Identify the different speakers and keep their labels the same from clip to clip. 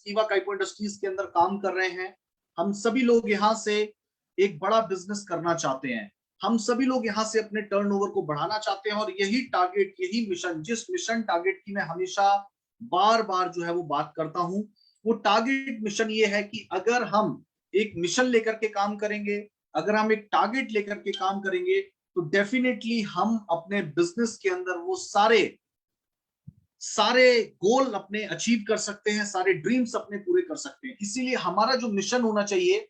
Speaker 1: Eva काइपो industries के अंदर काम कर रहे हैं। हम सभी लोग यहाँ से एक बड़ा बिजनेस करना चाहते हैं। हम सभी लोग यहाँ से अपने टर्नओवर को बढ़ाना चाहते हैं, और यही टारगेट, यही मिशन, जिस मिशन टारगेट की मैं हमेशा बार बार जो है वो बात करता हूं, वो टारगेट मिशन ये है कि अगर हम एक मिशन लेकर के काम करेंगे, अगर हम एक टारगेट लेकर के काम करेंगे, तो डेफिनेटली हम अपने बिजनेस के अंदर वो सारे सारे गोल अपने अचीव कर सकते हैं, सारे ड्रीम्स अपने पूरे कर सकते हैं। इसीलिए हमारा जो मिशन होना चाहिए,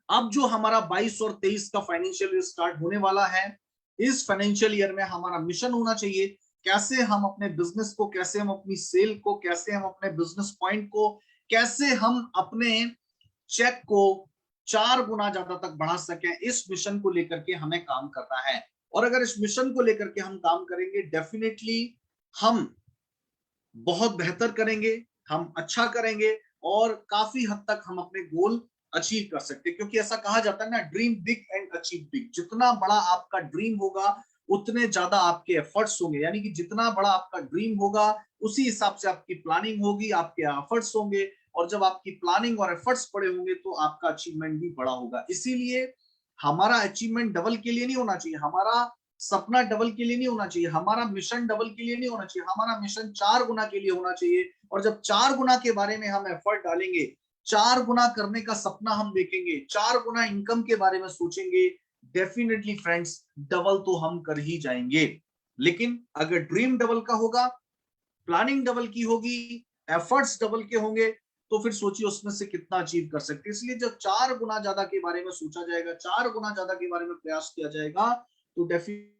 Speaker 1: अब जो हमारा 22 और 23 का फाइनेंशियल ईयर स्टार्ट होने वाला है, इस फाइनेंशियल ईयर में हमारा मिशन होना चाहिए कैसे हम अपने बिजनेस को, कैसे हम अपनी सेल को, कैसे हम अपने बिजनेस पॉइंट को, कैसे हम अपने चेक को 4 गुना ज्यादा तक बढ़ा सकें। इस मिशन को लेकर के हमें काम करना है। और अगर इस मिशन को लेकर के हम काम करेंगे, डेफिनेटली हम बहुत बेहतर करेंगे, हम अच्छा करेंगे, और काफी हद तक हम अपने गोल अचीव कर सकते हैं। क्योंकि ऐसा कहा जाता है ना, dream big and achieve big. जितना बड़ा आपका ड्रीम होगा, उतने ज्यादा आपके एफर्ट्स होंगे। यानी कि जितना बड़ा आपका ड्रीम होगा, उसी हिसाब से आपकी प्लानिंग होगी, आपके एफर्ट्स होंगे। और जब आपकी प्लानिंग और एफर्ट्स बड़े होंगे, तो आपका अचीवमेंट भी बड़ा होगा। इसीलिए हमारा अचीवमेंट डबल के लिए नहीं होना चाहिए, हमारा सपना डबल के लिए नहीं होना चाहिए, हमारा मिशन डबल के लिए नहीं होना चाहिए, हमारा मिशन 4 गुना के लिए होना चाहिए। और जब 4 गुना के बारे में हम एफर्ट डालेंगे, 4 गुना करने का सपना हम देखेंगे, 4 गुना इनकम के बारे में सोचेंगे, डेफिनेटली फ्रेंड्स डबल तो हम कर ही जाएंगे। लेकिन अगर ड्रीम डबल का होगा, प्लानिंग डबल की होगी, एफर्ट्स डबल के होंगे, तो फिर सोचिए उसमें से कितना अचीव कर सकते हैं। इसलिए जब 4 गुना ज्यादा के बारे में सोचा जाएगा, 4 गुना ज्यादा के बारे में प्रयास किया जाएगा, तो डेफिनेटली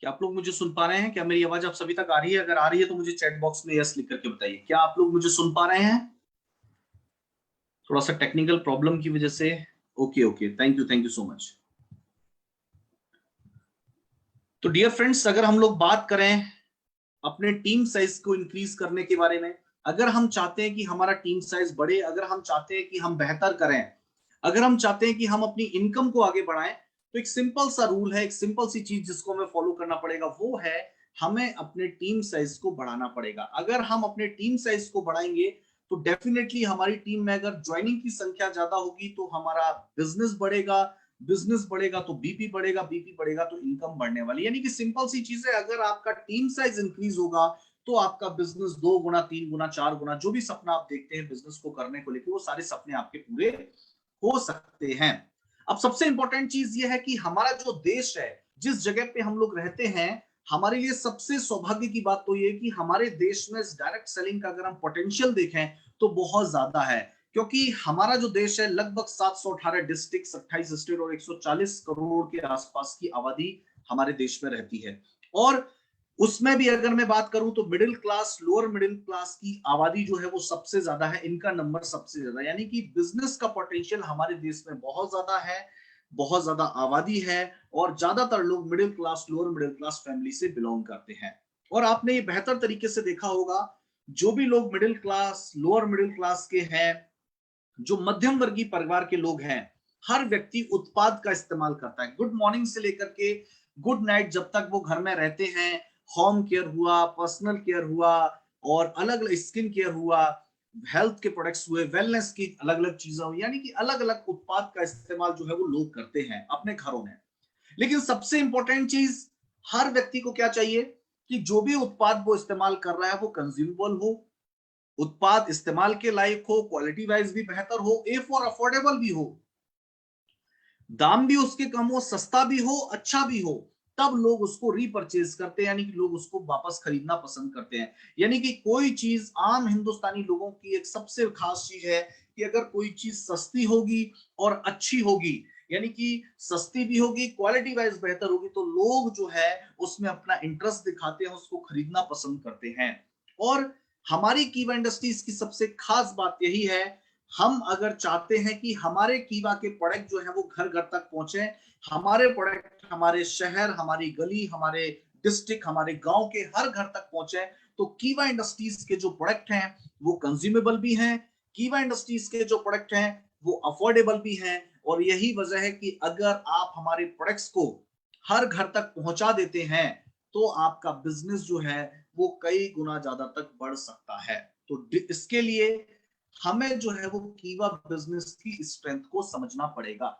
Speaker 1: क्या आप लोग मुझे सुन पा रहे हैं? क्या मेरी आवाज आप सभी तक आ रही है? अगर आ रही है तो मुझे चैट बॉक्स में यस लिख करके बताइए। क्या आप लोग मुझे सुन पा रहे हैं? थोड़ा सा टेक्निकल प्रॉब्लम की वजह से। Okay okay, thank you so much. तो डियर फ्रेंड्स, अगर हम लोग बात करें अपने टीम साइज को इंक्रीज करने के बारे में, अगर हम चाहते हैं कि हमारा टीम साइज बढ़े, अगर हम चाहते हैं कि हम बेहतर करें, अगर हम चाहते हैं कि हम अपनी इनकम को आगे बढ़ाएं, तो एक सिंपल सा रूल है, एक सिंपल सी चीज जिसको हमें फॉलो करना पड़ेगा, वो है हमें अपने टीम साइज को बढ़ाना पड़ेगा। अगर हम अपने टीम साइज को बढ़ाएंगे तो डेफिनेटली हमारी टीम में अगर ज्वाइनिंग की संख्या ज्यादा होगी तो हमारा बिजनेस बढ़ेगा, बिजनेस बढ़ेगा तो बीपी बढ़ेगा, बीपी बढ़ेगा तो इनकम बढ़ने वाली। यानी कि सिंपल सी चीज है, अगर आपका टीम साइज इंक्रीज होगा तो आपका बिजनेस 2 गुना, 3 गुना, 4 गुना, जो भी सपना आप देखते हैं बिजनेस को करने को लेकर, वो सारे सपने आपके पूरे हो सकते हैं। अब सबसे इंपॉर्टेंट चीज ये है कि हमारा जो देश है, जिस जगह पे हम लोग रहते हैं, हमारे लिए सबसे सौभाग्य की बात तो ये कि हमारे देश में डायरेक्ट सेलिंग का अगर हम पोटेंशियल देखें तो बहुत ज्यादा है। क्योंकि हमारा जो देश है लगभग 718 डिस्ट्रिक्ट, 28 स्टेट और 140 करोड़ के आसपास की आबादी हमारे देश में रहती है। और उसमें भी अगर मैं बात करूं तो middle class, lower middle class की आबादी जो है वो सबसे ज्यादा है, इनका नंबर सबसे ज्यादा। यानी कि बिजनेस का पोटेंशियल हमारे देश में बहुत ज्यादा है, बहुत ज्यादा आबादी है, और ज्यादातर लोग middle class, lower middle class family से बिलोंग करते हैं। और आपने ये बेहतर तरीके से देखा होगा, जो भी लोग middle class, lower middle class के हैं, जो मध्यम वर्गीय परिवार के लोग हैं, हर व्यक्ति उत्पाद का इस्तेमाल करता है। गुड मॉर्निंग से लेकर के गुड नाइट, जब तक वो घर में रहते हैं, होम केयर हुआ, पर्सनल केयर हुआ, और अलग अलग स्किन केयर हुआ, हेल्थ के प्रोडक्ट्स हुए, वेलनेस की अलग अलग चीजें हुई, यानी कि अलग अलग उत्पाद का इस्तेमाल जो है वो लोग करते हैं अपने घरों में। लेकिन सबसे इंपॉर्टेंट चीज, हर व्यक्ति को क्या चाहिए कि जो भी उत्पाद वो इस्तेमाल कर रहा है वो कंज्यूमेबल हो, उत्पाद इस्तेमाल के लायक हो, क्वालिटी वाइज भी बेहतर हो, ए फॉर अफोर्डेबल भी हो, दाम भी उसके कम हो, सस्ता भी हो, अच्छा भी हो, तब लोग उसको रीपरचेज करते हैं, यानी कि लोग उसको वापस खरीदना पसंद करते हैं। यानी कि कोई चीज, आम हिंदुस्तानी लोगों की एक सबसे खास चीज है कि अगर कोई चीज सस्ती होगी और अच्छी होगी, यानी कि सस्ती भी होगी, क्वालिटी वाइज बेहतर होगी, तो लोग जो है उसमें अपना इंटरेस्ट दिखाते हैं, उसको खरीदना पसंद करते हैं। और हमारी कीवा इंडस्ट्रीज की सबसे खास बात यही है, हम अगर चाहते हैं कि हमारे कीवा के प्रोडक्ट जो है वो घर घर तक पहुंचे, हमारे प्रोडक्ट हमारे शहर, हमारी गली, हमारे डिस्ट्रिक्ट, हमारे गांव के हर घर तक पहुंचे, तो कीवा इंडस्ट्रीज के जो प्रोडक्ट हैं वो कंज्यूमेबल भी हैं, कीवा इंडस्ट्रीज के जो प्रोडक्ट हैं वो अफोर्डेबल भी हैं। और यही वजह है कि अगर आप हमारे प्रोडक्ट्स को हर घर तक पहुंचा देते हैं तो आपका बिजनेस जो है वो कई गुना ज्यादा तक बढ़ सकता है। तो इसके लिए हमें जो है वो कीवा बिजनेस की स्ट्रेंथ को समझना पड़ेगा।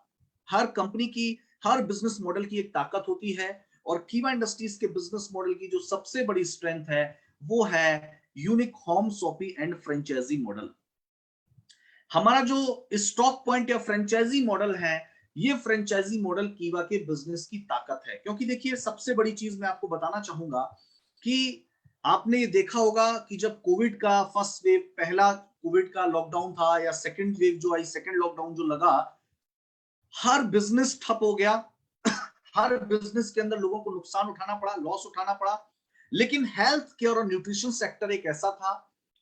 Speaker 1: हर कंपनी की, हर बिजनेस मॉडल की एक ताकत होती है, और कीवा इंडस्ट्रीज के बिजनेस मॉडल की जो सबसे बड़ी स्ट्रेंथ है वो है unique home shoppe and franchisee model. हमारा जो स्टॉक पॉइंट या फ्रेंचाइजी मॉडल है, ये फ्रेंचाइजी मॉडल कीवा के बिजनेस की ताकत है। क्योंकि देखिए, सबसे बड़ी चीज मैं आपको बताना चाहूंगा कि आपने ये देखा होगा कि जब कोविड का फर्स्ट वेव, पहला कोविड का लॉकडाउन था, या सेकंड वेव जो आई, सेकंड लॉकडाउन जो लगा, हर बिजनेस ठप हो गया। हर बिजनेस के अंदर लोगों को नुकसान उठाना पड़ा, लॉस उठाना पड़ा। लेकिन हेल्थ केयर और न्यूट्रिशन सेक्टर एक ऐसा था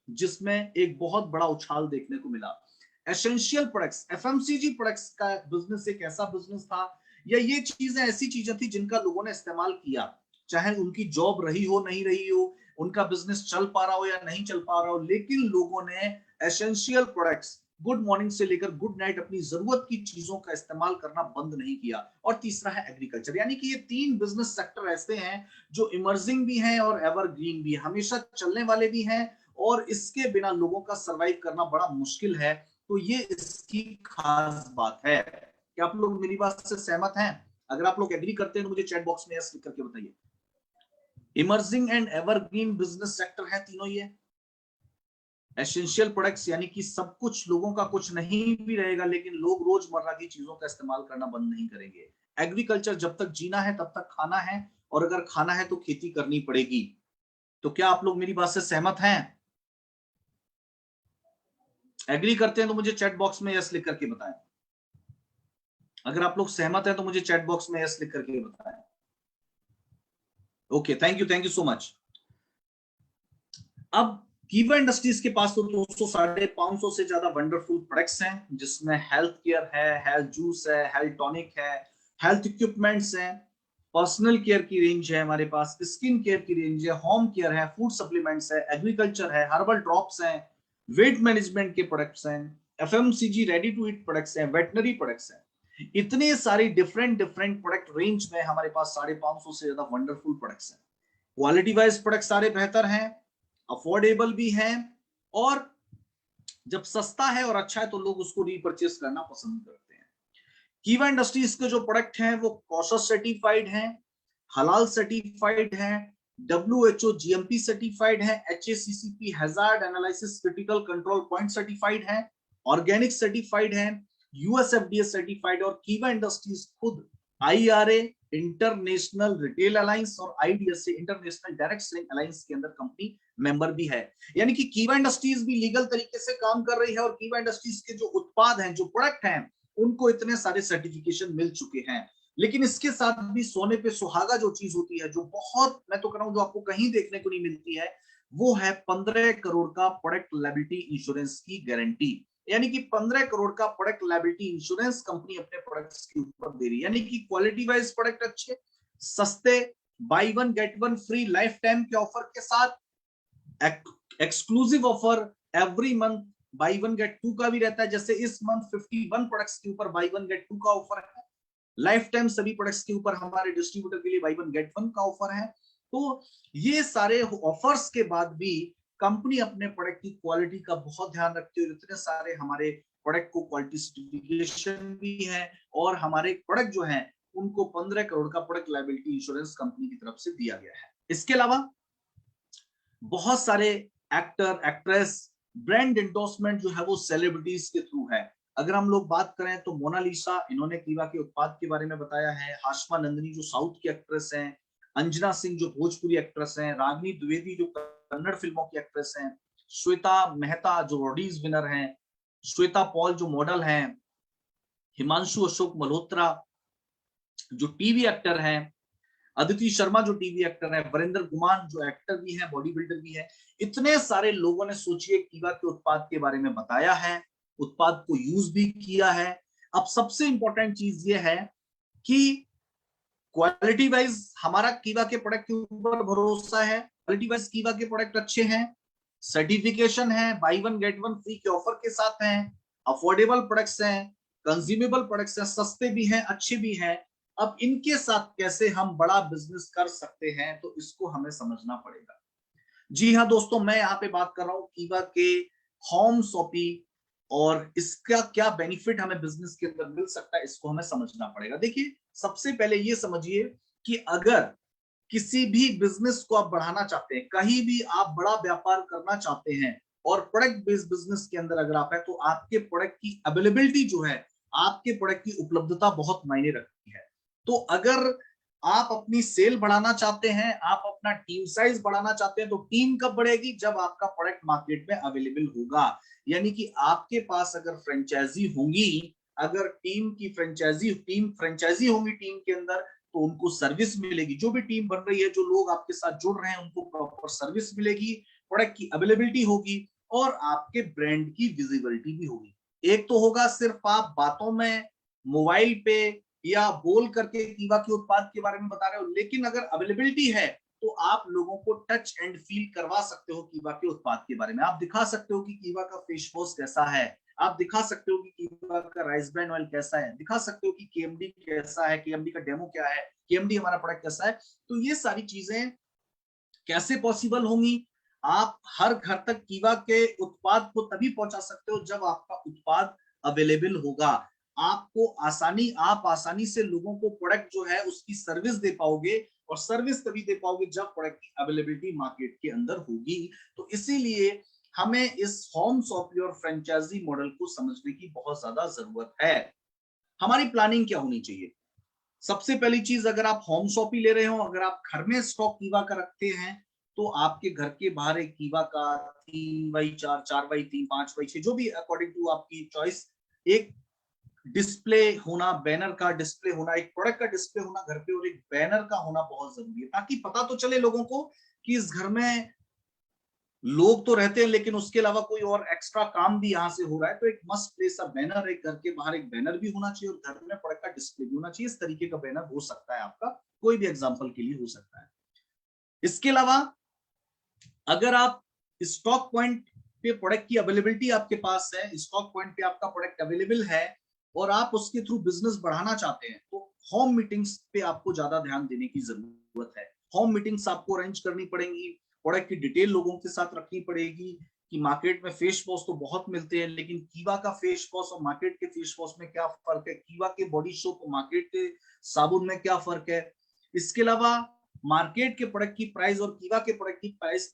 Speaker 1: जिसमें एक बहुत बड़ा उछाल देखने को मिला। एसेंशियल प्रोडक्ट्स, एफएमसीजी प्रोडक्ट्स का बिजनेस एक ऐसा बिजनेस था, या ये चीजें ऐसी चीजें थी जिनका लोगों ने इस्तेमाल किया, चाहे उनकी जॉब रही हो, नहीं रही हो, उनका बिजनेस चल पा रहा हो या नहीं चल पा रहा हो, लेकिन लोगों ने एसेंशियल प्रोडक्ट्स, गुड मॉर्निंग से लेकर गुड नाइट, अपनी जरूरत की चीजों का इस्तेमाल करना बंद नहीं किया। और तीसरा है एग्रीकल्चर। यानी कि ये तीन बिजनेस सेक्टर ऐसे हैं जो इमर्जिंग भी हैं और एवरग्रीन भी, हमेशा चलने वाले भी हैं, और इसके बिना लोगों का सरवाइव करना बड़ा मुश्किल है। तो ये इसकी खास बात है। क्या आप लोग मेरी बात से सहमत हैं? अगर आप लोग एग्री करते हैं तो मुझे चैट बॉक्स में यस लिख करके बताइए। Emerging and evergreen business sector है तीनों ये। एसेंशियल प्रोडक्ट्स यानी कि सब कुछ, लोगों का कुछ नहीं भी रहेगा लेकिन लोग रोजमर्रा की चीजों का इस्तेमाल करना बंद नहीं करेंगे। एग्रीकल्चर, जब तक जीना है तब तक खाना है, और अगर खाना है तो खेती करनी पड़ेगी। तो क्या आप लोग मेरी बात से सहमत हैं? एग्री करते हैं तो मुझे चैट बॉक्स में यस लिख करके बताएं। अगर आप लोग सहमत हैं तो मुझे चैट बॉक्स में यस लिख करके बताएं। Okay, thank you so much. अब कीवा इंडस्ट्रीज के पास तो 200 550 से ज्यादा वंडरफुल प्रोडक्ट्स हैं, जिसमें हेल्थ केयर है, हेल्थ जूस है, हेल्थ टॉनिक है, हेल्थ इक्विपमेंट्स हैं, पर्सनल केयर की रेंज है हमारे पास, स्किन केयर की रेंज है, होम केयर है, फूड सप्लीमेंट्स है, एग्रीकल्चर है, हर्बल ड्रॉप्स हैं, वेट मैनेजमेंट के प्रोडक्ट्स हैं, FMCG ready to eat products हैं, वेटनरी प्रोडक्ट्स हैं। इतने सारी डिफरेंट डिफरेंट प्रोडक्ट रेंज में हमारे पास 550 से ज्यादा वंडरफुल प्रोडक्ट्स हैं। क्वालिटी वाइज प्रोडक्ट सारे बेहतर हैं, अफोर्डेबल भी है, और जब सस्ता है और अच्छा है तो लोग उसको रीपरचेस करना पसंद करते हैं। कीवा इंडस्ट्रीज के जो प्रोडक्ट हैं वो कॉशर सर्टिफाइड हैं, हलाल सर्टिफाइड हैं, WHO GMP सर्टिफाइड है, HACCP hazard analysis critical control point certified है, ऑर्गेनिक सर्टिफाइड है, USFDA सर्टिफाइड, और कीवा इंडस्ट्रीज खुद IRA इंटरनेशनल रिटेल अलायंस और IDSA international direct selling alliance के अंदर कंपनी मेंबर भी है। यानी कि कीवा इंडस्ट्रीज भी लीगल तरीके से काम कर रही है, और कीवा इंडस्ट्रीज के जो उत्पाद हैं, जो प्रोडक्ट हैं, उनको इतने सारे सर्टिफिकेशन मिल चुके हैं। लेकिन इसके साथ भी सोने पे सुहागा जो चीज होती है, जो बहुत, मैं तो कह रहा हूं, जो आपको कहीं देखने को नहीं मिलती है, वो है 15 करोड़ का प्रोडक्ट लायबिलिटी इंश्योरेंस की गारंटी। यानी कि 15 करोड़ का प्रोडक्ट लायबिलिटी इंश्योरेंस कंपनी अपने प्रोडक्ट्स के ऊपर दे रही है। यानी कि क्वालिटी वाइज प्रोडक्ट अच्छे, सस्ते, buy one get one free lifetime के ऑफर के साथ, exclusive offer every month buy one get two का भी रहता है। जैसे इस मंथ 51 प्रोडक्ट्स के ऊपर बाई वन गेट टू का ऑफर है, लाइफ टाइम सभी प्रोडक्ट्स के ऊपर हमारे डिस्ट्रीब्यूटर के लिए बाई वन गेट वन का ऑफर है। तो ये सारे ऑफर्स के बाद भी कंपनी अपने प्रोडक्ट की क्वालिटी का बहुत ध्यान रखती है, और इतने सारे हमारे प्रोडक्ट को क्वालिटी सर्टिफिकेशन भी है, और हमारे प्रोडक्ट जो है उनको 15 करोड़ का प्रोडक्ट लायबिलिटी इंश्योरेंस कंपनी की तरफ से दिया गया है। इसके अलावा बहुत सारे एक्टर, एक्ट्रेस, ब्रांड एंडोर्समेंट जो है वो सेलिब्रिटीज के थ्रू है। अगर हम लोग बात करें तो मोनालिसा, इन्होंने कीवा के उत्पाद के बारे में बताया है। हाशमा नंदनी जो साउथ की एक्ट्रेस हैं, अंजना सिंह जो भोजपुरी एक्ट्रेस हैं, रागिनी द्विवेदी जो कन्नड़ फिल्मों की एक्ट्रेस हैं, श्वेता मेहता जो रोडीज विनर हैं, श्वेता पॉल जो मॉडल हैं, हिमांशु अशोक मल्होत्रा जो टीवी एक्टर हैं, अदिति शर्मा जो टीवी एक्टर है, वरिंदर गुमान जो एक्टर भी है, बॉडी बिल्डर भी है। इतने सारे लोगों ने सोचिए कीवा के उत्पाद के बारे में बताया है, उत्पाद को यूज भी किया है। अब सबसे इंपॉर्टेंट चीज ये है कि क्वालिटी वाइज हमारा कीवा के प्रोडक्ट के ऊपर भरोसा है, क्वालिटी वाइज कीवा के प्रोडक्ट अच्छे हैं, सर्टिफिकेशन है, by one get one free के ऑफर के साथ हैं, अफोर्डेबल प्रोडक्ट्स हैं, कंज्यूमेबल प्रोडक्ट्स हैं, सस्ते भी हैं, अच्छे भी हैं। अब इनके साथ कैसे हम बड़ा बिजनेस कर सकते हैं, तो इसको हमें समझना पड़ेगा। जी हाँ दोस्तों, मैं यहाँ पे बात कर रहा हूँ कीवा के होम शॉपी, और इसका क्या बेनिफिट हमें बिजनेस के अंदर मिल सकता है, इसको हमें समझना पड़ेगा। देखिए, सबसे पहले ये समझिए कि अगर किसी भी बिजनेस को आप बढ़ाना चाहते हैं, कहीं भी आप बड़ा व्यापार करना चाहते हैं, और प्रोडक्ट बेस्ड बिजनेस के अंदर अगर आप है, तो आपके प्रोडक्ट की अवेलेबिलिटी जो है, आपके प्रोडक्ट की उपलब्धता बहुत मायने रखती है। तो अगर आप अपनी सेल बढ़ाना चाहते हैं, आप अपना टीम साइज बढ़ाना चाहते हैं, तो टीम कब बढ़ेगी? जब आपका प्रोडक्ट मार्केट में अवेलेबल होगा। यानी कि आपके पास अगर फ्रेंचाइजी होंगी, अगर टीम फ्रेंचाइजी होंगी टीम के अंदर, तो उनको सर्विस मिलेगी। जो भी टीम बन रही है, जो लोग आपके साथ जुड़ रहे हैं, उनको प्रॉपर सर्विस मिलेगी, प्रोडक्ट की अवेलेबिलिटी होगी, और आपके ब्रांड की विजिबिलिटी भी होगी। एक तो होगा सिर्फ आप बातों में, मोबाइल पे या बोल करके कीवा के उत्पाद के बारे में बता रहे हो, लेकिन अगर अवेलेबिलिटी है तो आप लोगों को टच एंड फील करवा सकते हो कीवा के उत्पाद के बारे में। आप दिखा सकते हो कि कीवा का फेस वॉश कैसा है, आप दिखा सकते हो कि कीवा का राइस ब्रांड ऑयल कैसा है, दिखा सकते हो कि केएमडी कैसा है, केएमडी का डेमो क्या है, केएमडी हमारा प्रोडक्ट कैसा है। तो ये सारी चीजें कैसे पॉसिबल होंगी? आप हर घर तक कीवा के उत्पाद को तभी पहुंचा सकते हो जब आपका उत्पाद अवेलेबल होगा। आप आसानी से लोगों को प्रोडक्ट जो है उसकी सर्विस दे पाओगे, और सर्विस तभी दे पाओगे जब प्रोडक्ट की अवेलेबिलिटी मार्केट के अंदर होगी। तो इसीलिए हमें इस होम शॉपी और फ्रेंचाइजी मॉडल को समझने की बहुत ज्यादा जरूरत है। हमारी प्लानिंग क्या होनी चाहिए? सबसे पहली चीज, अगर आप होम शॉपी ले रहे हो, अगर आप घर में स्टॉक कीवा का रखते हैं, तो आपके घर के बाहर एक कीवा का 3x4, 4x3, 5x6, जो भी अकॉर्डिंग टू आपकी चॉइस, एक डिस्प्ले होना, बैनर का डिस्प्ले होना, एक प्रोडक्ट का डिस्प्ले होना घर पे और एक बैनर का होना बहुत जरूरी है, ताकि पता तो चले लोगों को कि इस घर में लोग तो रहते हैं लेकिन उसके अलावा कोई और एक्स्ट्रा काम भी यहाँ से हो रहा है। तो एक मस्ट प्लेस अ बैनर, एक घर के बाहर एक बैनर भी होना चाहिए और घर में प्रोडक्ट का डिस्प्ले भी होना चाहिए। इस तरीके का बैनर हो सकता है आपका, कोई भी एग्जाम्पल के लिए हो सकता है। इसके अलावा अगर आप स्टॉक पॉइंट पे प्रोडक्ट की अवेलेबिलिटी आपके पास है, स्टॉक पॉइंट पे आपका प्रोडक्ट अवेलेबल है और आप उसके थ्रू बिजनेस बढ़ाना चाहते हैं, तो होम मीटिंग्स पे आपको ज्यादा ध्यान देने की जरूरत है। होम मीटिंग्स आपको अरेंज करनी पड़ेंगी, प्रोडक्ट की डिटेल लोगों के साथ रखनी पड़ेगी कि मार्केट में फेस वॉश तो बहुत मिलते हैं, लेकिन कीवा का फेस वॉश और मार्केट के फेस वॉश में क्या फर्क है, कीवा के बॉडी सोप और मार्केट के साबुन में क्या फर्क है। इसके अलावा मार्केट के प्रोडक्ट की प्राइस और कीवा के प्रोडक्ट की प्राइस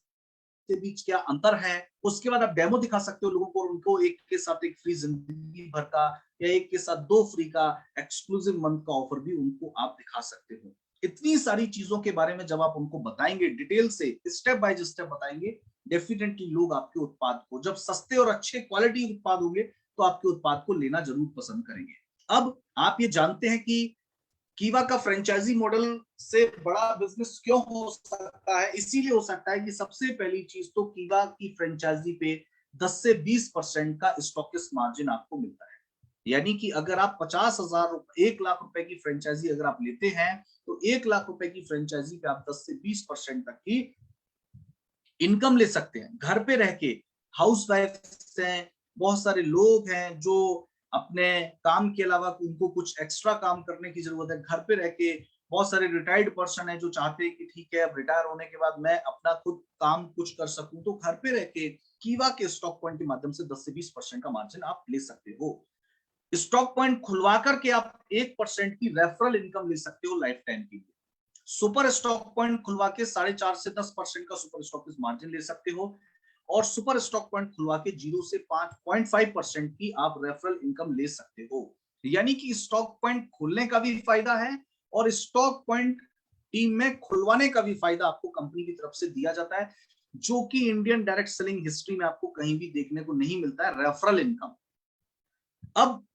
Speaker 1: के बीच क्या अंतर है। उसके बाद आप डेमो दिखा सकते हो लोगों को, उनको एक के साथ एक फ्री जिंदगी भर का या एक के साथ 2 फ्री का एक्सक्लूसिव मंथ का ऑफर भी उनको आप दिखा सकते हो। इतनी सारी चीजों के बारे में जब आप उनको बताएंगे, डिटेल से स्टेप बाय स्टेप बताएंगे, डेफिनेटली लोग आपके उत्पाद को, जब सस्ते और अच्छे क्वालिटी उत्पाद होंगे तो आपके उत्पाद को लेना जरूर पसंद करेंगे। अब आप ये जानते हैं कि कीवा का फ्रेंचाइजी मॉडल से बड़ा बिजनेस क्यों हो सकता है। इसीलिए हो सकता है कि सबसे पहली चीज तो कीवा की फ्रेंचाइजी पे 10 से 20% का स्टॉकिस्ट मार्जिन आपको मिलता है। यानी कि अगर आप 50,000 1 लाख रुपए की फ्रेंचाइजी अगर आप लेते हैं तो 1 लाख रुपए की फ्रेंचाइजी पे आप 10 से 20% तक की इनकम ले सकते हैं घर पे रह के। हाउस वाइफ हैं, बहुत सारे लोग हैं जो अपने काम के अलावा उनको कुछ एक्स्ट्रा काम करने की जरूरत है घर पे रह के। बहुत सारे रिटायर्ड पर्सन है जो चाहते हैं कि ठीक है अब रिटायर होने के बाद मैं अपना खुद काम कुछ कर सकूं, तो घर पे रह के कीवा के स्टॉक पॉइंट के माध्यम से 10 से 20% का मार्जिन आप ले सकते हो। स्टॉक पॉइंट खुलवा करके आप 1% की रेफरल इनकम ले सकते हो लाइफ टाइम के लिए। सुपर स्टॉक पॉइंट खुलवा के 4.5 से 10% का सुपर स्टॉक मार्जिन ले सकते हो और सुपर स्टॉक पॉइंट खुलवा के 0 से 5.5% की आप रेफरल इनकम ले सकते हो। यानी कि स्टॉक पॉइंट खोलने का भी फायदा है और स्टॉक पॉइंट टीम में खुलवाने का भी फायदा आपको कंपनी की तरफ से दिया जाता है, जो कि इंडियन डायरेक्ट सेलिंग हिस्ट्री में आपको कहीं भी देखने को नहीं मिलता है, रेफरल इनकम। अब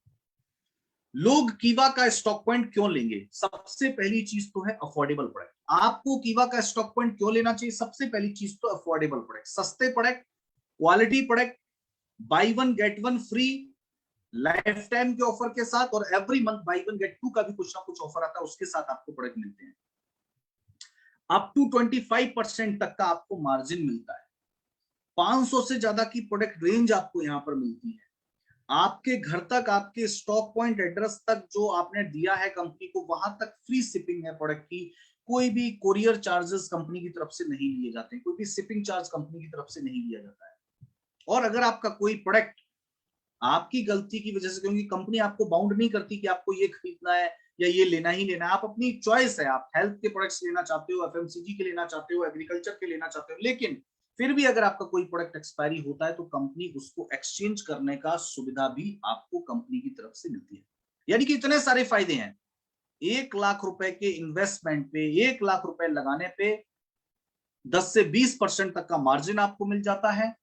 Speaker 1: लोग कीवा का स्टॉक पॉइंट क्यों लेंगे? सबसे पहली चीज तो है अफोर्डेबल प्रोडक्ट। आपको कीवा का स्टॉक पॉइंट क्यों लेना चाहिए? सबसे पहली चीज तो अफोर्डेबल प्रोडक्ट, सस्ते product, quality product, buy one get one free lifetime के ऑफर के साथ, और every month buy one get two का भी कुछ ना कुछ ऑफर आता है, उसके साथ आपको प्रोडक्ट मिलते हैं। अप टू 25% तक का आपको मार्जिन मिलता है। 500 से ज्यादा की प्रोडक्ट रेंज आपको यहां पर मिलती है। आपके घर तक, आपके स्टॉक पॉइंट एड्रेस तक जो आपने दिया है कंपनी को, वहां तक फ्री शिपिंग है प्रोडक्ट की। कोई भी कोरियर चार्जेस कंपनी की तरफ से नहीं लिए जाते, कोई भी शिपिंग चार्ज कंपनी की तरफ से नहीं लिया जाता है। और अगर आपका कोई प्रोडक्ट आपकी गलती की वजह से, क्योंकि कंपनी आपको बाउंड नहीं करती कि आपको ये खरीदना है या ये लेना ही लेना है, आप अपनी चॉइस है, आप हेल्थ के प्रोडक्ट्स लेना चाहते हो, एफएमसीजी के लेना चाहते हो, एग्रीकल्चर के लेना चाहते हो, लेकिन फिर भी अगर आपका कोई प्रोडक्ट एक्सपायरी होता है तो कंपनी उसको एक्सचेंज करने का सुविधा भी आपको कंपनी की तरफ से मिलती है। यानी कि इतने सारे फायदे हैं। 1 लाख रुपए के इन्वेस्टमेंट पे, 1 लाख रुपए लगाने पे 10 से 20% तक का मार्जिन आपको मिल जाता है।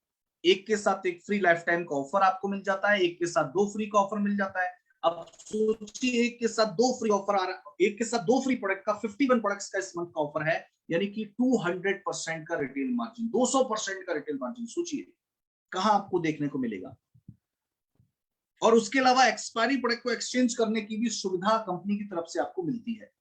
Speaker 1: एक के साथ एक फ्री लाइफ टाइम का ऑफर आपको मिल जाता है, एक के साथ 2 फ्री का ऑफर मिल जाता है। अब सोचिए एक के साथ 2 फ्री ऑफर आ रहा है, एक के साथ 2 फ्री प्रोडक्ट का 51 प्रोडक्ट्स का इस मंथ का ऑफर है, यानी कि 200% का रिटेल मार्जिन, 200% का रिटेल मार्जिन। सोचिए कहां आपको देखने को मिलेगा। और उसके अलावा एक्सपायरी प्रोडक्ट को एक्सचेंज करने की भी सुविधा कंपनी की तरफ से आपको मिलती है।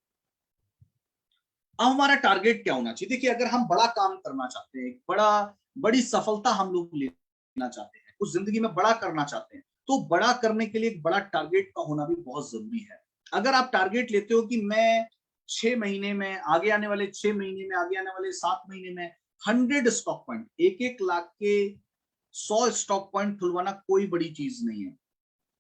Speaker 1: अब हमारा टारगेट क्या होना चाहिए? देखिए, अगर हम बड़ा काम करना चाहते हैं, बड़ी सफलता हम लोग लेना चाहते हैं, कुछ जिंदगी में बड़ा करना चाहते हैं, तो बड़ा करने के लिए एक बड़ा टारगेट का होना भी बहुत जरूरी है। अगर आप टारगेट लेते हो कि मैं 6 महीने में, आगे आने वाले 6 महीने में, आगे आने वाले 7 महीने में 100 स्टॉक पॉइंट, 1-1 लाख के 100 स्टॉक पॉइंट खुलवाना कोई बड़ी चीज नहीं है।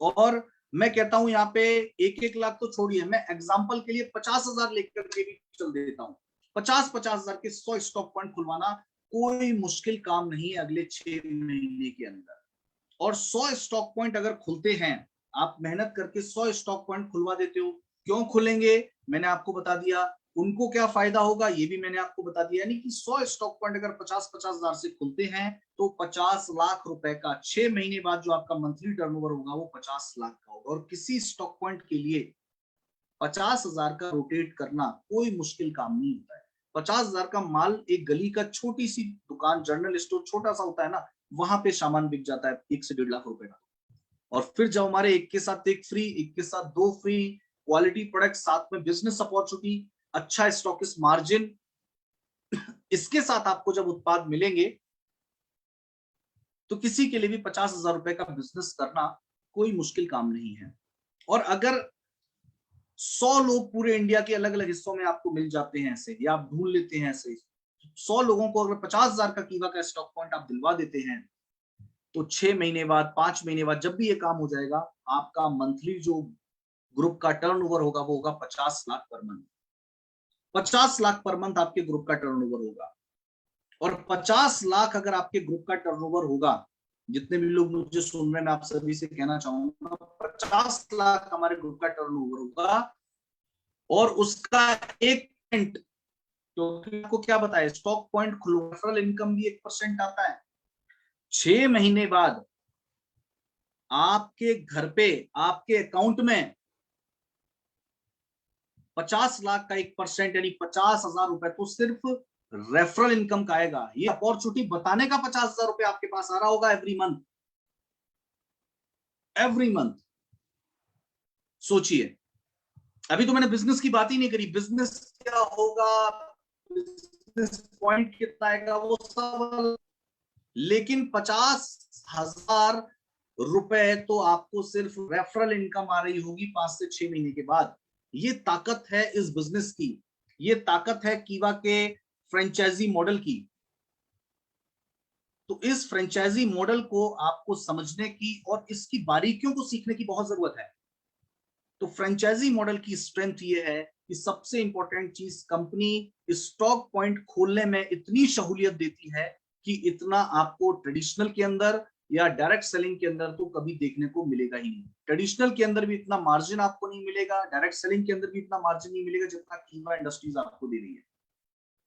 Speaker 1: और मैं कहता हूं यहाँ पे 1-1 लाख तो छोड़िए, मैं एग्जांपल के लिए 50,000 लेकर के भी चल देता हूं। 50,000 के 100 स्टॉक पॉइंट खुलवाना कोई मुश्किल काम नहीं है अगले 6 महीने के अंदर। और 100 स्टॉक पॉइंट अगर खुलते हैं, आप मेहनत करके 100 स्टॉक पॉइंट खुलवा देते हो, क्यों खुलेंगे मैंने आपको बता दिया। उनको क्या फायदा होगा ये भी मैंने आपको बता दिया। यानी कि 100 स्टॉक पॉइंट अगर 50-50 हजार से खुलते हैं तो 50 लाख रुपए का 6 महीने बाद जो आपका मंथली टर्नओवर होगा वो 50 लाख का होगा। और किसी स्टॉक पॉइंट के लिए 50,000 का रोटेट करना कोई मुश्किल काम नहीं होता है। 50,000 का माल एक गली का छोटी सी दुकान, जनरल स्टोर छोटा सा होता है ना, वहां पे सामान बिक जाता है 1 से 1.5 लाख रुपए का। और फिर जब हमारे एक के साथ एक फ्री, एक के साथ दो फ्री, क्वालिटी प्रोडक्ट, साथ में बिजनेस अपॉर्चुनिटी, अच्छा स्टॉकिस्ट मार्जिन, इसके साथ आपको जब उत्पाद मिलेंगे तो किसी के लिए भी 50,000 रुपए का बिजनेस करना कोई मुश्किल काम नहीं है। और अगर 100 लोग पूरे इंडिया के अलग अलग हिस्सों में आपको मिल जाते हैं ऐसे, या आप ढूंढ लेते हैं ऐसे, 100 लोगों को अगर 50,000 का कीवा का स्टॉक पॉइंट आप दिलवा देते हैं तो 6 महीने बाद, 5 महीने बाद जब भी ये काम हो जाएगा, आपका मंथली जो ग्रुप का टर्नओवर होगा वो होगा 50 lakh per month. 50 lakh per month आपके ग्रुप का टर्नओवर होगा। और 50 लाख अगर आपके ग्रुप का टर्नओवर होगा, जितने भी लोग मुझे सुन रहे हैं मैं आप सभी से कहना चाहूंगा, 50 लाख हमारे ग्रुप का टर्नओवर होगा और उसका 1%, क्योंकि आपको क्या बताया, स्टॉक पॉइंट खुलो, रेफरल इनकम भी 1% आता है। 6 महीने बाद आपके घर पे, आपके अकाउंट में 50 लाख का 1% यानी 50,000 रुपए तो सिर्फ रेफरल इनकम का आएगा। ये अपॉर्चुनिटी बताने का 50,000 रुपए आपके पास आ रहा होगा एवरी मंथ, एवरी मंथ। सोचिए, अभी तो मैंने बिजनेस की बात ही नहीं करी, बिजनेस क्या होगा, बिजनेस पॉइंट कितना आएगा वो सब, लेकिन 50,000 रुपए तो आपको सिर्फ रेफरल इनकम आ रही होगी 5 से 6 महीने के बाद। ये ताकत है इस बिजनेस की, ये ताकत है कीवा के फ्रेंचाइजी मॉडल की। तो इस फ्रेंचाइजी मॉडल को आपको समझने की और इसकी बारीकियों को सीखने की बहुत जरूरत है। तो फ्रेंचाइजी मॉडल की स्ट्रेंथ ये है कि सबसे इंपॉर्टेंट चीज, कंपनी स्टॉक पॉइंट खोलने में इतनी सहूलियत देती है कि इतना आपको ट्रेडिशनल के अंदर या डायरेक्ट सेलिंग के अंदर तो कभी देखने को मिलेगा ही नहीं। ट्रेडिशनल के अंदर भी इतना मार्जिन आपको नहीं मिलेगा, डायरेक्ट सेलिंग के अंदर भी इतना मार्जिन नहीं मिलेगा जितना कीवा इंडस्ट्रीज आपको दे रही है।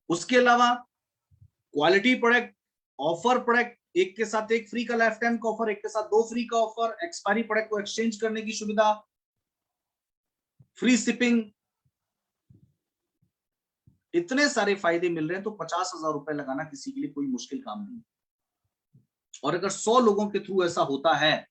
Speaker 1: उसके अलावा क्वालिटी प्रोडक्ट, ऑफर प्रोडक्ट, एक के साथ एक फ्री का लाइफ टाइम का ऑफर, एक के साथ 2 फ्री का ऑफर, एक्सपायरी प्रोडक्ट को एक्सचेंज करने की सुविधा, फ्री शिपिंग, इतने सारे फायदे मिल रहे हैं। तो 50,000 रुपए लगाना किसी के लिए कोई मुश्किल काम नहीं। और अगर 100 लोगों के थ्रू ऐसा होता है,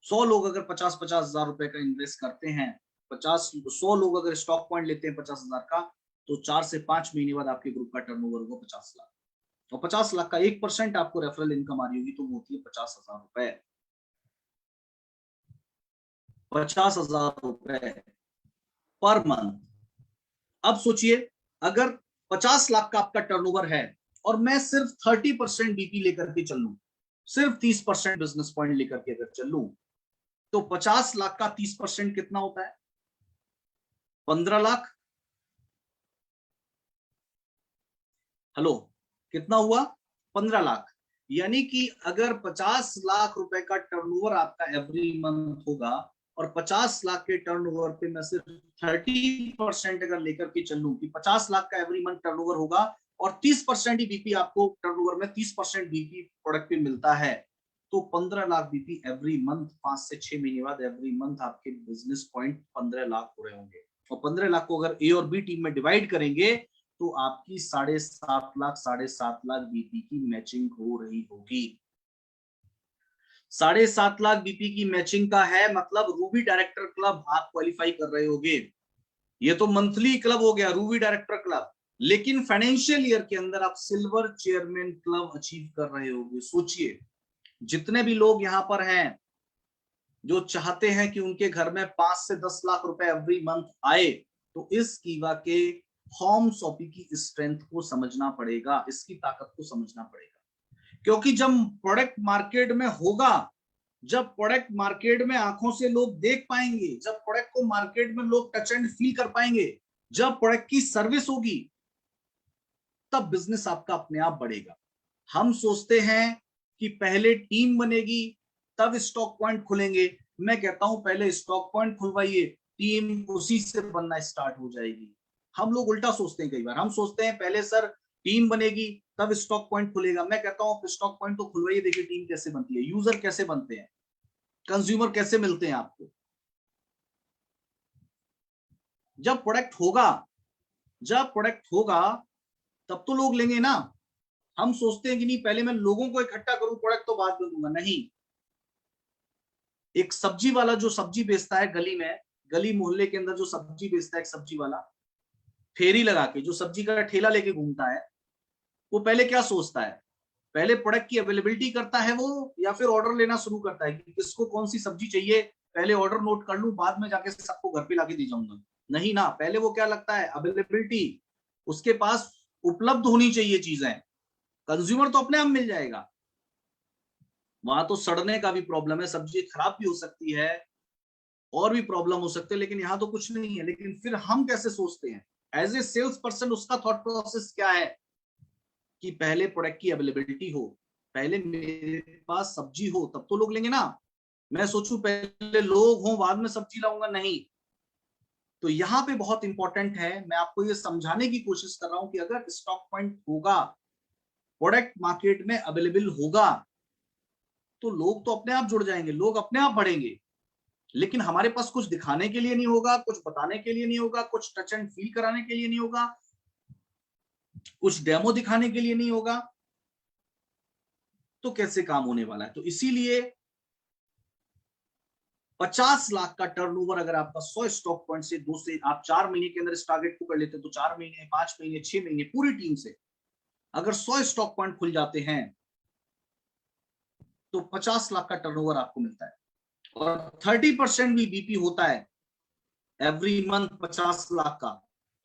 Speaker 1: 100 लोग अगर 50-50 हजार रुपए का इन्वेस्ट करते हैं, 100 लोग अगर स्टॉक पॉइंट लेते हैं 50,000 का, तो 4 से 5 महीने बाद आपके ग्रुप का टर्नओवर होगा 50 लाख। और 50 लाख का 1% आपको रेफरल इनकम आ रही होगी तो वो होती है 50,000 रुपए। 50,000 रुपए पर मंथ। अब सोचिए, अगर 50 लाख का आपका टर्नओवर है और मैं सिर्फ 30% बीपी लेकर के चल लूं, सिर्फ 30% बिजनेस पॉइंट लेकर के अगर चल लूं, तो 50 लाख का 30% कितना होता है? 15 लाख। हेलो, कितना हुआ? 15 लाख। यानी कि अगर 50 लाख रुपए का टर्नओवर आपका एवरी मंथ होगा और 50 लाख के टर्नओवर पे मैं सिर्फ 30% अगर लेकर के चलूं कि 50 लाख का एवरी मंथ टर्नओवर होगा और 30% ही बीपी आपको टर्नओवर में 30% बीपी प्रोडक्ट पे मिलता है, तो 15 लाख बीपी एवरी मंथ, 5 से 6 महीने बाद एवरी मंथ आपके बिजनेस पॉइंट 15 लाख हो रहे होंगे। और 15 लाख को अगर ए और बी टीम में डिवाइड करेंगे तो आपकी 7.5 लाख बीपी की मैचिंग हो रही होगी। 7.5 लाख बीपी की मैचिंग का है मतलब रूबी डायरेक्टर क्लब आप क्वालिफाई कर रहे होगे। ये तो मंथली क्लब हो गया रूबी डायरेक्टर क्लब, लेकिन फाइनेंशियल ईयर के अंदर आप सिल्वर चेयरमैन क्लब अचीव कर रहे होगे। सोचिए, जितने भी लोग यहां पर हैं जो चाहते हैं कि उनके घर में 5 से 10 लाख रुपए एवरी मंथ आए, तो इस कीवा के होम शॉपिंग की स्ट्रेंथ को समझना पड़ेगा, इसकी ताकत को समझना पड़ेगा। क्योंकि जब प्रोडक्ट मार्केट में होगा, जब प्रोडक्ट मार्केट में आंखों से लोग देख पाएंगे, जब प्रोडक्ट को मार्केट में लोग टच एंड फील कर पाएंगे, जब प्रोडक्ट की सर्विस होगी, तब बिजनेस आपका अपने आप बढ़ेगा। हम सोचते हैं कि पहले टीम बनेगी तब स्टॉक पॉइंट खुलेंगे। मैं कहता हूं पहले स्टॉक पॉइंट खुलवाइए, टीम उसी से बनना स्टार्ट हो जाएगी। हम लोग उल्टा सोचते हैं, कई बार हम सोचते हैं पहले सर टीम बनेगी तब स्टॉक पॉइंट खुलेगा। मैं कहता हूँ स्टॉक पॉइंट तो खुलवाइए, देखिए टीम कैसे बनती है, यूजर कैसे बनते हैं, कंज्यूमर कैसे मिलते हैं आपको। जब प्रोडक्ट होगा, जब प्रोडक्ट होगा तब तो लोग लेंगे ना। हम सोचते हैं कि नहीं पहले मैं लोगों को इकट्ठा करूं, प्रोडक्ट तो बाद में दूंगा। नहीं, एक सब्जी वाला जो सब्जी बेचता है गली में, गली मोहल्ले के अंदर जो सब्जी बेचता है, एक सब्जी वाला फेरी लगा के जो सब्जी का ठेला लेके घूमता है, वो पहले क्या सोचता है, पहले प्रोडक्ट की अवेलेबिलिटी करता है वो, या फिर ऑर्डर लेना शुरू करता है कि किसको कौन सी सब्जी चाहिए, पहले ऑर्डर नोट कर लूं, बाद में जाके सबको घर पे लाके दे जाऊंगा। नहीं ना, पहले वो क्या लगता है, अवेलेबिलिटी, उसके पास उपलब्ध होनी चाहिए चीजें, कंज्यूमर तो अपने आप मिल जाएगा। वहां तो सड़ने का भी प्रॉब्लम है, सब्जी खराब भी हो सकती है और भी प्रॉब्लम हो सकते हैं, लेकिन यहाँ तो कुछ नहीं है। लेकिन फिर हम कैसे सोचते हैं एज ए सेल्स पर्सन, उसका थॉट प्रोसेस क्या है कि पहले प्रोडक्ट की अवेलेबिलिटी हो, पहले मेरे पास सब्जी हो तब तो लोग लेंगे ना। मैं सोचूं पहले लोग हों बाद में सब्जी लाऊंगा, नहीं। तो यहाँ पे बहुत इंपॉर्टेंट है, मैं आपको ये समझाने की कोशिश कर रहा हूं कि अगर स्टॉक पॉइंट होगा, प्रोडक्ट मार्केट में अवेलेबल होगा, तो लोग तो अपने आप जुड़ जाएंगे, लोग अपने आप बढ़ेंगे। लेकिन हमारे पास कुछ दिखाने के लिए नहीं होगा, कुछ बताने के लिए नहीं होगा, कुछ टच एंड फील कराने के लिए नहीं होगा, कुछ डेमो दिखाने के लिए नहीं होगा, तो कैसे काम होने वाला है। तो इसीलिए 50 लाख का टर्नओवर अगर आपका 100 स्टॉक पॉइंट से, 2 से आप 4 महीने के अंदर इस टारगेट को कर लेते हैं, तो 4 महीने, 5 महीने, 6 महीने पूरी टीम से अगर 100 स्टॉक पॉइंट खुल जाते हैं तो 50 लाख का टर्नओवर आपको मिलता है। और 30% भी बीपी होता है एवरी मंथ 50 लाख का,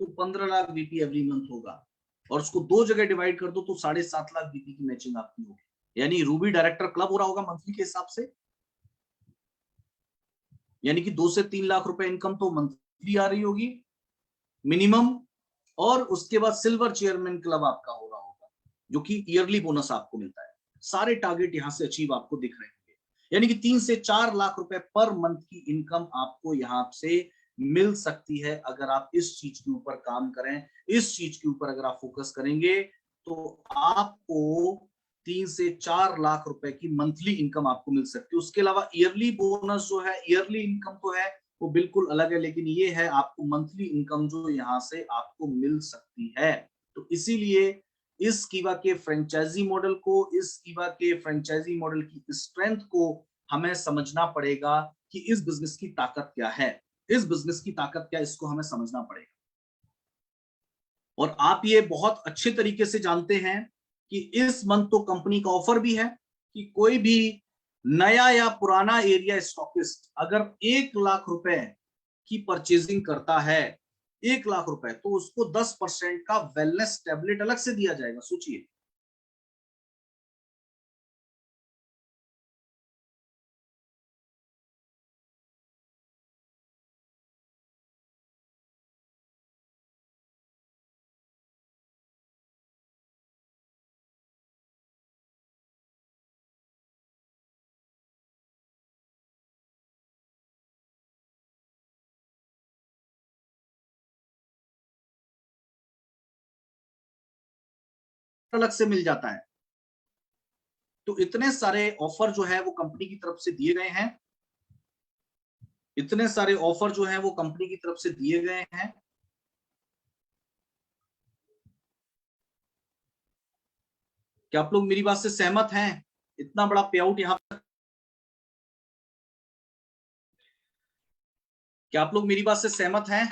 Speaker 1: तो 15 लाख बीपी एवरी मंथ होगा। और उसको 2 जगह डिवाइड कर दो तो 7.5 लाख बीपी की मैचिंग आपकी होगी। यानी रूबी डायरेक्टर क्लब हो रहा होगा मंथली के हिसाब से, यानी कि 2 से 3 लाख रुपए इनकम तो मंथली आ रही होगी मिनिमम। और उसके बाद सिल्वर चेयरमैन क्लब आपका हो रहा होगा, जो कि ईयरली बोनस आपको मिलता है। सारे टारगेट यहां से अचीव आपको दिख रहे होंगे, यानी कि 3 से 4 लाख रुपए पर मंथ की इनकम आपको यहां से मिल सकती है अगर आप इस चीज के ऊपर काम करें, इस चीज के ऊपर अगर आप फोकस करेंगे तो आपको 3 से 4 लाख रुपए की मंथली इनकम आपको मिल सकती है। उसके अलावा ईयरली बोनस जो है, ईयरली इनकम तो है वो बिल्कुल अलग है, लेकिन ये है आपको मंथली इनकम जो यहाँ से आपको मिल सकती है। तो इसीलिए इस कीवा के फ्रेंचाइजी मॉडल को, इस कीवा के फ्रेंचाइजी मॉडल की स्ट्रेंथ को हमें समझना पड़ेगा कि इस बिजनेस की ताकत क्या है, इस बिजनेस की ताकत क्या है, इसको हमें समझना पड़ेगा। और आप ये बहुत अच्छे तरीके से जानते हैं कि इस मंथ तो कंपनी का ऑफर भी है कि कोई भी नया या पुराना एरिया स्टॉकिस्ट अगर 1 लाख रुपए की परचेजिंग करता है, 1 लाख रुपए, तो उसको 10% का वेलनेस टैबलेट अलग से दिया जाएगा। सोचिए, अलग से मिल जाता है। तो इतने सारे ऑफर जो है वो कंपनी की तरफ से दिए गए हैं, इतने सारे ऑफर जो है वो कंपनी की तरफ से दिए गए हैं। क्या आप लोग मेरी बात से सहमत हैं? इतना बड़ा पे आउट यहाँ, क्या आप लोग मेरी बात से सहमत हैं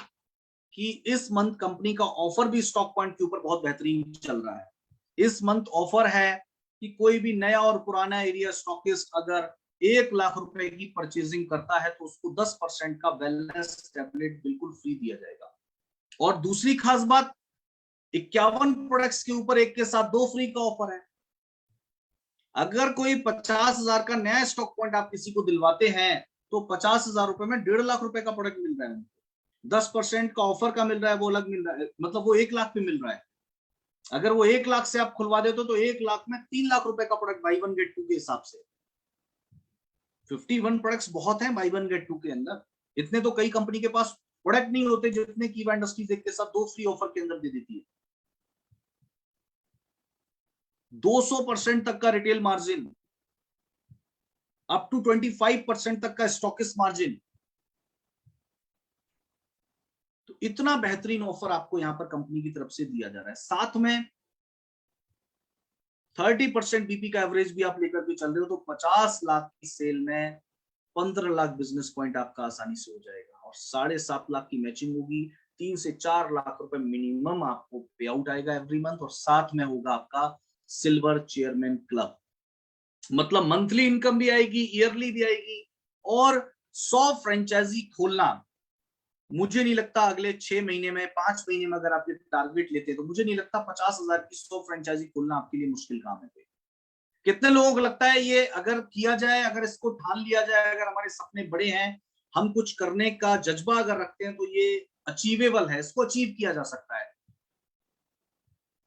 Speaker 1: कि इस मंथ कंपनी का ऑफर भी स्टॉक पॉइंट के ऊपर बहुत बेहतरीन चल रहा है? इस मंथ ऑफर है कि कोई भी नया और पुराना एरिया स्टॉकिस्ट अगर 1 लाख रुपए की परचेजिंग करता है तो उसको 10% का वेलनेस टैबलेट बिल्कुल फ्री दिया जाएगा। और दूसरी खास बात, 51 प्रोडक्ट्स के ऊपर एक के साथ 2 फ्री का ऑफर है। अगर कोई 50,000 का नया स्टॉक पॉइंट आप किसी को दिलवाते हैं तो 50,000 रुपए में 1.5 लाख रुपए का प्रोडक्ट मिल रहा है। 10% का ऑफर का मिल रहा है, वो अलग मिल रहा है, मतलब वो 1 लाख पे मिल रहा है। अगर वो 1 लाख से आप खुलवा देते तो 1 लाख में 3 लाख रुपए का product buy one get two के हिसाब से। 51 प्रोडक्ट्स बहुत हैं बाई वन गेट टू के अंदर। इतने तो कई कंपनी के पास प्रोडक्ट नहीं होते जितने कीवा इंडस्ट्रीज एक के साथ 2 फ्री ऑफर के अंदर दे देती है। 200% तक का रिटेल मार्जिन, अप टू 25% तक का स्टॉकिस्ट मार्जिन। तो इतना बेहतरीन ऑफर आपको यहां पर कंपनी की तरफ से दिया जा रहा है। साथ में 30% बीपी का एवरेज भी आप लेकर के चल रहे हो, तो 50 लाख की सेल में 15 लाख बिजनेस पॉइंट आपका आसानी से हो जाएगा, और 7.5 लाख की मैचिंग होगी। 3 से 4 लाख रुपए मिनिमम आपको पे आउट आएगा एवरी मंथ, और साथ में होगा आपका सिल्वर चेयरमैन क्लब। मतलब मंथली इनकम भी आएगी, ईयरली भी आएगी। और 100 फ्रेंचाइजी खोलना, मुझे नहीं लगता अगले 6 महीने में, 5 महीने में अगर आप ये टारगेट लेते हैं, तो मुझे नहीं लगता 50,000 की 100 फ्रेंचाइजी खोलना आपके लिए मुश्किल काम है। कितने लोगों को लगता है ये अगर किया जाए, अगर इसको ठान लिया जाए, अगर हमारे सपने बड़े हैं, हम कुछ करने का जज्बा अगर रखते हैं, तो ये अचीवेबल है, इसको अचीव किया जा सकता है।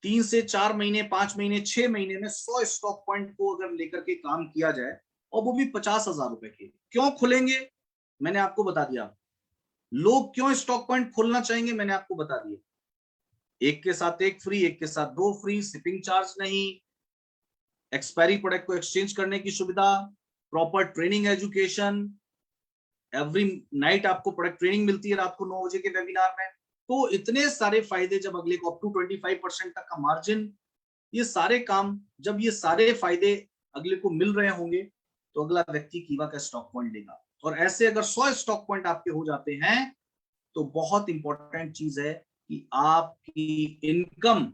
Speaker 1: 3 से 4 महीने, 5 महीने, 6 महीने में 100 स्टॉक पॉइंट को अगर लेकर के काम किया जाए, और वो भी 50,000 रुपए के। क्यों खुलेंगे, मैंने आपको बता दिया। लोग क्यों स्टॉक पॉइंट खोलना चाहेंगे, मैंने आपको बता दिया। एक के साथ एक फ्री, एक के साथ 2 फ्री, शिपिंग चार्ज नहीं, एक्सपायरी प्रोडक्ट को एक्सचेंज करने की सुविधा, proper training education, every night आपको प्रोडक्ट ट्रेनिंग मिलती है रात को 9 बजे के वेबिनार में। तो इतने सारे फायदे, जब अगले को अप टू 25% तक का मार्जिन, ये सारे काम, जब ये सारे फायदे अगले को मिल रहे होंगे, तो अगला व्यक्ति कीवा का स्टॉक पॉइंट लेगा। और ऐसे अगर 100 स्टॉक पॉइंट आपके हो जाते हैं, तो बहुत इंपॉर्टेंट चीज है कि आपकी इनकम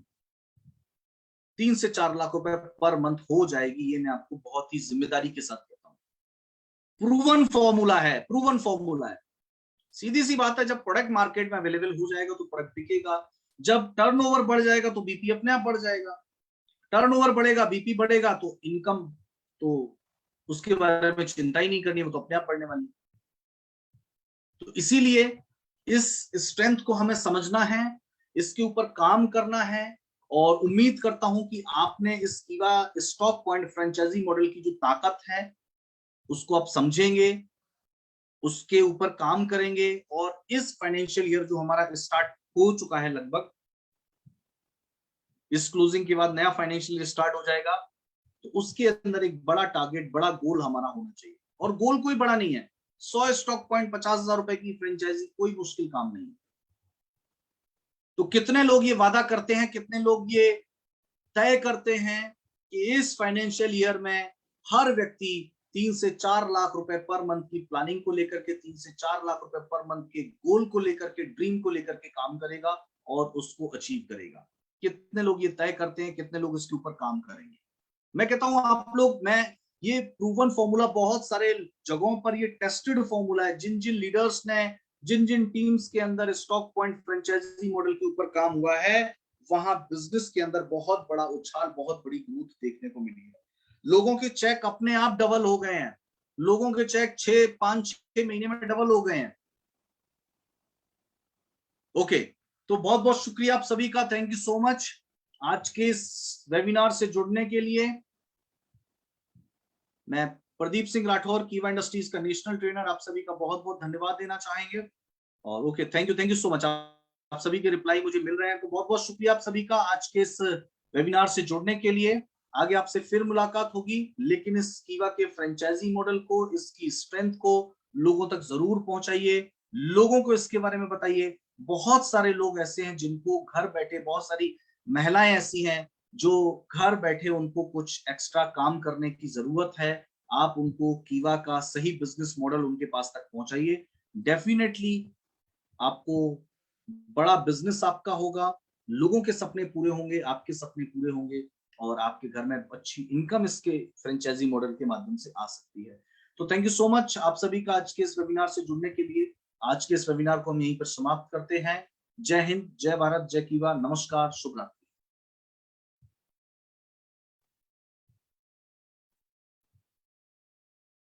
Speaker 1: 3 से 4 लाख रुपए पर मंथ हो जाएगी। ये मैं आपको बहुत ही जिम्मेदारी के साथ कहता हूं। प्रूवन फॉर्मूला है, प्रूवन फॉर्मूला है। सीधी सी बात है, जब प्रोडक्ट मार्केट में अवेलेबल हो जाएगा तो प्रोडक्ट बिकेगा। जब टर्नओवर बढ़ जाएगा तो बीपी अपने आप बढ़ जाएगा। टर्नओवर बढ़ेगा, बीपी बढ़ेगा, तो इनकम तो उसके बारे में चिंता ही नहीं करनी, वो तो अपने आप बढ़ने वाली। तो इसीलिए इस स्ट्रेंथ को हमें समझना है, इसके ऊपर काम करना है। और उम्मीद करता हूं कि आपने इस कीवा स्टॉक पॉइंट फ्रेंचाइजी मॉडल की जो ताकत है उसको आप समझेंगे, उसके ऊपर काम करेंगे, और इस फाइनेंशियल ईयर जो हमारा स्टार्ट हो चुका है लगभग, इस क्लोजिंग के बाद नया फाइनेंशियल ईयर स्टार्ट हो जाएगा, तो उसके अंदर एक बड़ा टारगेट, बड़ा गोल हमारा होना चाहिए। और गोल कोई बड़ा नहीं है, 100 स्टॉक पॉइंट, 50,000 रुपए की फ्रेंचाइजी कोई मुश्किल काम नहीं है। तो कितने लोग ये वादा करते हैं, कितने लोग ये तय करते हैं कि इस फाइनेंशियल ईयर में हर व्यक्ति 3 से 4 लाख रुपए पर मंथ की प्लानिंग को लेकर के, 3 से 4 लाख रुपए पर मंथ के गोल को लेकर के, ड्रीम को लेकर के काम करेगा और उसको अचीव करेगा। कितने लोग ये तय करते हैं, कितने लोग इसके ऊपर काम करेंगे। मैं कहता हूं आप लोग, मैं ये प्रूवन फॉर्मूला, बहुत सारे जगहों पर ये टेस्टेड फॉर्मूला है। जिन जिन लीडर्स ने, जिन जिन टीम्स के अंदर स्टॉक पॉइंट फ्रेंचाइजी मॉडल के ऊपर काम हुआ है, वहां बिजनेस के अंदर बहुत बड़ा उछाल, बहुत बड़ी ग्रोथ देखने को मिली है। लोगों के चेक अपने आप डबल हो गए हैं। लोगों के चेक 5-6 महीने में डबल हो गए हैं। ओके, तो बहुत बहुत शुक्रिया आप सभी का, थैंक यू सो मच आज के इस वेबिनार से जुड़ने के लिए। मैं प्रदीप सिंह राठौर, कीवा इंडस्ट्रीज का नेशनल ट्रेनर, आप सभी का बहुत बहुत धन्यवाद देना चाहेंगे। और okay, thank you so much. आप सभी के रिप्लाई मुझे मिल रहे हैं, तो बहुत बहुत शुक्रिया आप सभी का आज के इस वेबिनार से जुड़ने के लिए। आगे आपसे फिर मुलाकात होगी, लेकिन इस कीवा के फ्रेंचाइजी मॉडल को, इसकी स्ट्रेंथ को लोगों तक जरूर पहुंचाइए, लोगों को इसके बारे में बताइए। बहुत सारे लोग ऐसे हैं जिनको घर बैठे, बहुत सारी महिलाएं ऐसी हैं जो घर बैठे उनको कुछ एक्स्ट्रा काम करने की जरूरत है। आप उनको कीवा का सही बिजनेस मॉडल उनके पास तक पहुंचाइए। डेफिनेटली आपको बड़ा बिजनेस आपका होगा, लोगों के सपने पूरे होंगे, आपके सपने पूरे होंगे, और आपके घर में अच्छी इनकम इसके फ्रेंचाइजी मॉडल के माध्यम से आ सकती है। तो थैंक यू सो मच आप सभी का आज के इस वेबिनार से जुड़ने के लिए। आज के इस वेबिनार को हम यहीं पर समाप्त करते हैं। जय हिंद, जय भारत, जय कीवा, नमस्कार, शुभ रात्रि।